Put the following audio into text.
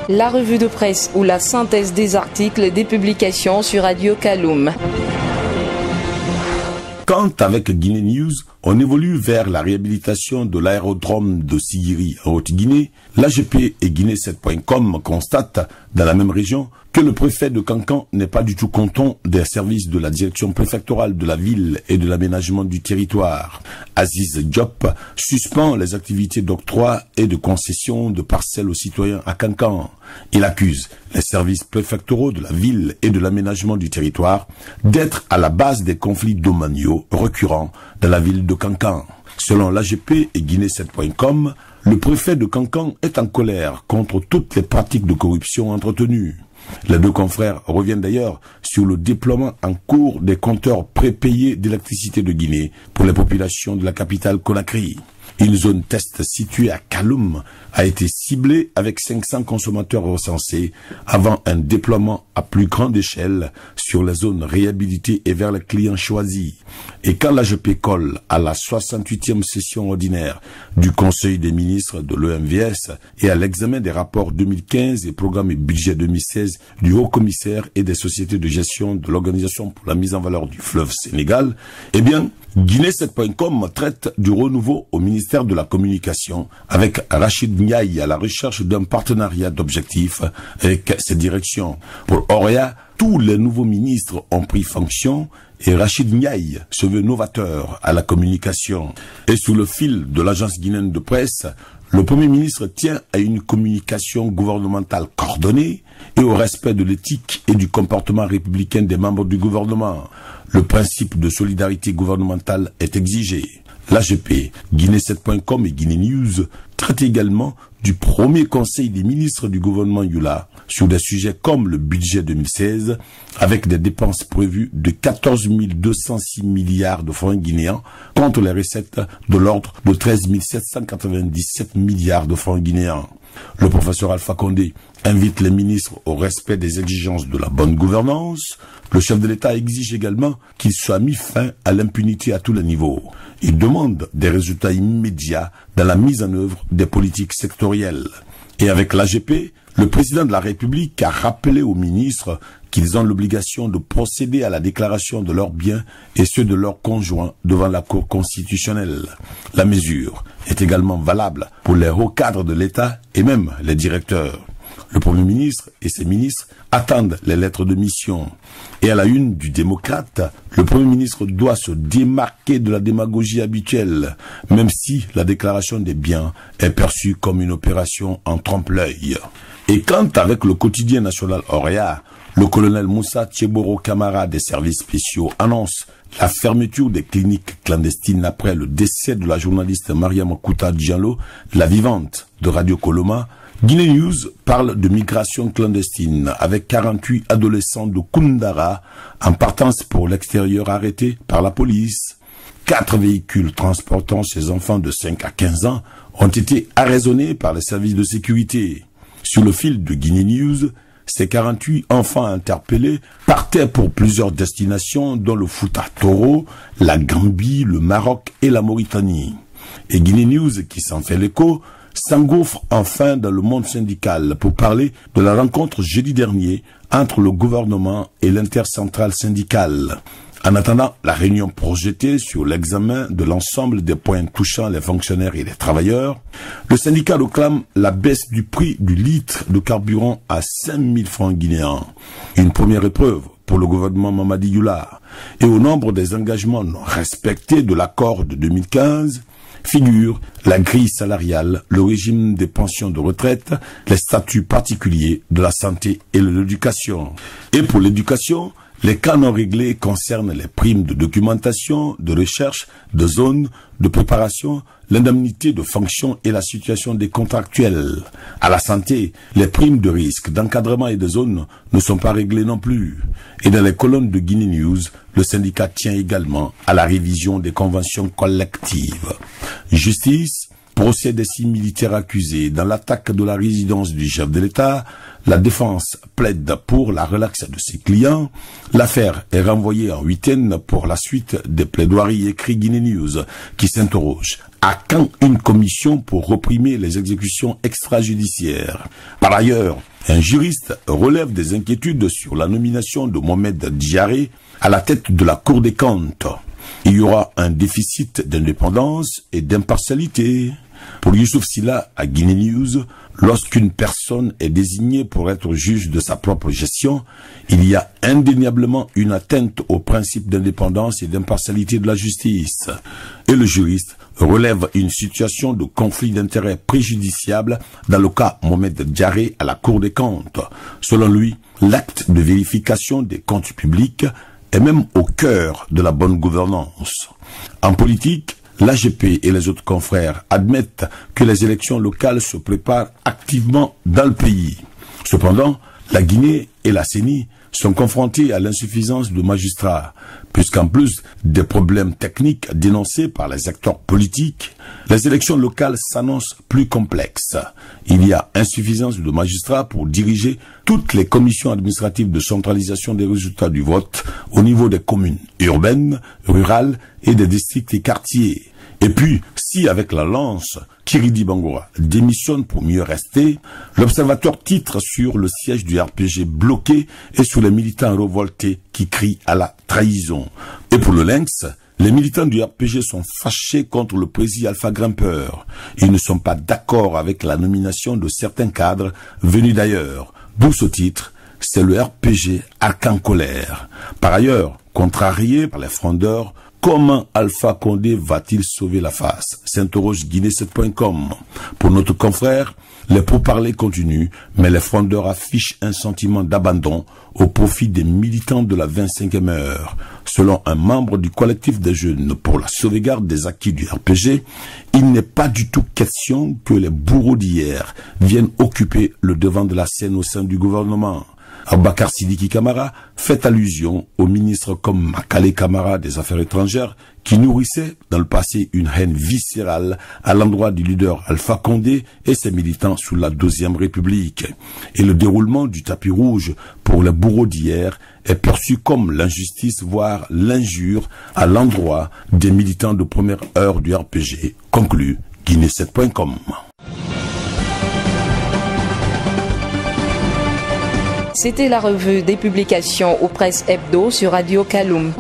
La revue de presse ou la synthèse des articles des publications sur Radio Kaloum. Quand avec Guinée News, on évolue vers la réhabilitation de l'aérodrome de Sigiri en Haute-Guinée, l'AGP et Guinée7.com constatent dans la même région que le préfet de Kankan n'est pas du tout content des services de la direction préfectorale de la ville et de l'aménagement du territoire. Aziz Diop suspend les activités d'octroi et de concession de parcelles aux citoyens à Kankan. Il accuse les services préfectoraux de la ville et de l'aménagement du territoire d'être à la base des conflits domaniaux récurrents dans la ville de Kankan. Selon l'AGP et Guinée7.com, le préfet de Kankan est en colère contre toutes les pratiques de corruption entretenues. Les deux confrères reviennent d'ailleurs sur le déploiement en cours des compteurs prépayés d'électricité de Guinée pour les populations de la capitale Conakry. Une zone test située à Kaloum a été ciblée avec 500 consommateurs recensés avant un déploiement à plus grande échelle sur les zones réhabilitées et vers les clients choisis. Et quand l'AGP colle à la 68e session ordinaire du Conseil des ministres de l'EMVS et à l'examen des rapports 2015 et programme et budget 2016 du Haut-Commissaire et des sociétés de gestion de l'Organisation pour la mise en valeur du fleuve Sénégal, eh bien, Guinée7.com traite du renouveau au ministère de la Communication avec Rachid Ndiaye à la recherche d'un partenariat d'objectifs avec ses directions. Pour Orea, tous les nouveaux ministres ont pris fonction et Rachid Ndiaye se veut novateur à la communication. Et sous le fil de l'agence guinéenne de presse, le Premier ministre tient à une communication gouvernementale coordonnée et au respect de l'éthique et du comportement républicain des membres du gouvernement. Le principe de solidarité gouvernementale est exigé. L'AGP, Guinée7.com et Guinée News traitent également du premier conseil des ministres du gouvernement Yula sur des sujets comme le budget 2016 avec des dépenses prévues de 14 206 milliards de francs guinéens contre les recettes de l'ordre de 13 797 milliards de francs guinéens. Le professeur Alpha Condé invite les ministres au respect des exigences de la bonne gouvernance. Le chef de l'État exige également qu'il soit mis fin à l'impunité à tous les niveaux. Il demande des résultats immédiats dans la mise en œuvre des politiques sectorielles. Et avec l'AGP, le président de la République a rappelé aux ministres qu'ils ont l'obligation de procéder à la déclaration de leurs biens et ceux de leurs conjoints devant la Cour constitutionnelle. La mesure est également valable pour les hauts cadres de l'État et même les directeurs. Le Premier ministre et ses ministres attendent les lettres de mission. Et à la une du Démocrate, le Premier ministre doit se démarquer de la démagogie habituelle, même si la déclaration des biens est perçue comme une opération en trompe-l'œil. Et quand avec le quotidien national Orea, le colonel Moussa Tcheboro Camara des services spéciaux annonce la fermeture des cliniques clandestines après le décès de la journaliste Mariam Kouta Diallo, la vivante de Radio Koloma, Guinée News parle de migration clandestine avec 48 adolescents de Koundara en partance pour l'extérieur arrêtés par la police. 4 véhicules transportant ces enfants de 5 à 15 ans ont été arraisonnés par les services de sécurité. Sur le fil de Guinée News, ces 48 enfants interpellés partaient pour plusieurs destinations dont le Fouta Toro, la Gambie, le Maroc et la Mauritanie. Et Guinée News, qui s'en fait l'écho, s'engouffre enfin dans le monde syndical pour parler de la rencontre jeudi dernier entre le gouvernement et l'intercentrale syndicale. En attendant la réunion projetée sur l'examen de l'ensemble des points touchant les fonctionnaires et les travailleurs, le syndicat réclame la baisse du prix du litre de carburant à 5 000 francs guinéens. Une première épreuve pour le gouvernement Mamadi Yula. Et au nombre des engagements non respectés de l'accord de 2015, figure la grille salariale, le régime des pensions de retraite, les statuts particuliers de la santé et de l'éducation. Et pour l'éducation, les cas non réglés concernent les primes de documentation, de recherche, de zone, de préparation, l'indemnité de fonction et la situation des contractuels. À la santé, les primes de risque, d'encadrement et de zone ne sont pas réglées non plus. Et dans les colonnes de Guinée News, le syndicat tient également à la révision des conventions collectives. Justice, procès des 6 militaires accusés dans l'attaque de la résidence du chef de l'État, la défense plaide pour la relaxe de ses clients. L'affaire est renvoyée en huitaine pour la suite des plaidoiries, écrit Guinée News, qui s'interroge À quand une commission pour réprimer les exécutions extrajudiciaires? Par ailleurs, un juriste relève des inquiétudes sur la nomination de Mohamed Diaré à la tête de la Cour des comptes. Il y aura un déficit d'indépendance et d'impartialité. Pour Youssouf Silla à Guinée News, lorsqu'une personne est désignée pour être juge de sa propre gestion, il y a indéniablement une atteinte au principe d'indépendance et d'impartialité de la justice. Et le juriste relève une situation de conflit d'intérêts préjudiciable dans le cas Mohamed Diaré à la Cour des comptes. Selon lui, l'acte de vérification des comptes publics est même au cœur de la bonne gouvernance. En politique, l'AGP et les autres confrères admettent que les élections locales se préparent activement dans le pays. Cependant, la Guinée et la CENI sont confrontés à l'insuffisance de magistrats, puisqu'en plus des problèmes techniques dénoncés par les acteurs politiques, les élections locales s'annoncent plus complexes. Il y a insuffisance de magistrats pour diriger toutes les commissions administratives de centralisation des résultats du vote au niveau des communes urbaines, rurales et des districts et quartiers. Et puis, si avec la lance, Kiridi Bangura démissionne pour mieux rester, l'observateur titre sur le siège du RPG bloqué et sur les militants révoltés qui crient à la trahison. Et pour le Lynx, les militants du RPG sont fâchés contre le président Alpha Grimpeur. Ils ne sont pas d'accord avec la nomination de certains cadres venus d'ailleurs. D'où ce titre, c'est le RPG arc en colère. Par ailleurs, contrarié par les frondeurs, comment Alpha Condé va-t-il sauver la face? S'interroge Guinée7.com. Pour notre confrère, les pourparlers continuent, mais les frondeurs affichent un sentiment d'abandon au profit des militants de la 25e heure. Selon un membre du collectif des jeunes pour la sauvegarde des acquis du RPG, il n'est pas du tout question que les bourreaux d'hier viennent occuper le devant de la scène au sein du gouvernement. Abakar Sidiki Kamara fait allusion au ministre comme Makale Kamara des Affaires étrangères qui nourrissait dans le passé une haine viscérale à l'endroit du leader Alpha Condé et ses militants sous la Deuxième République. Et le déroulement du tapis rouge pour les bourreaux d'hier est perçu comme l'injustice, voire l'injure à l'endroit des militants de première heure du RPG, conclut Guinée7.com. C'était la revue des publications aux presses hebdo sur Radio Kaloum.